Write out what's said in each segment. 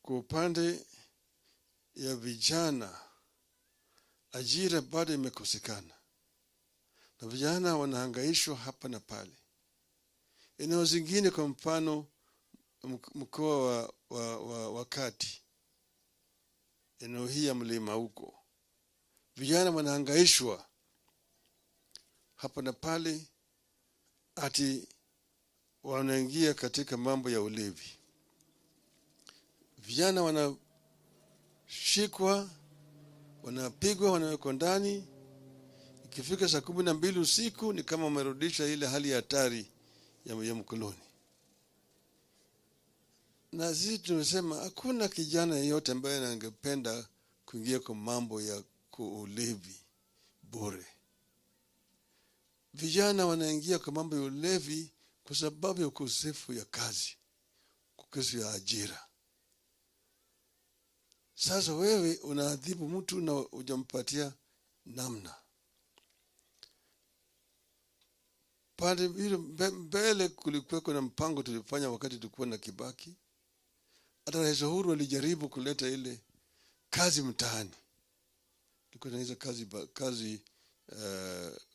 Kwa upande ya vijana, ajira bado imekosekana. Na vijana wanahangaishwa hapa na pale. Eneo zingine kwa mfano mkoa wa kati, eneo hii ya mlima huko, vijana wanahangaishwa hapa na pale, ati wanaingia katika mambo ya ulevi. Vijana wanashikwa, wanapigwa, wanawekwa ndani. Ikifika saa 12 usiku ni kama wamerudisha ile hali ya hatari ya mkoloni. Na sisi tunasema hakuna kijana yeyote ambaye angependa kuingia kwa mambo ya ulevi bure. Vijana wanaingia kwa mambo ya ulevi kwa sababu ya ukosefu ya kazi, ukosefu ya ajira. Sasa wewe unaadhibu mtu na hujampatia namna. Pale mbele kulikuwa kuna mpango tulifanya wakati tulikuwa na Kibaki. Hata Rais Uhuru alijaribu kuleta ile kazi mtaani. Tulikuwa na hizo kazi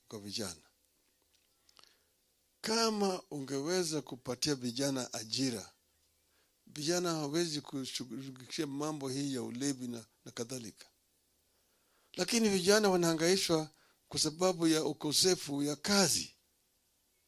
kwa vijana. Kama ungeweza kupatia vijana ajira, vijana hawezi kushughulikia mambo hii ya ulevi na kadhalika. Lakini vijana wanahangaishwa kwa sababu ya ukosefu ya kazi.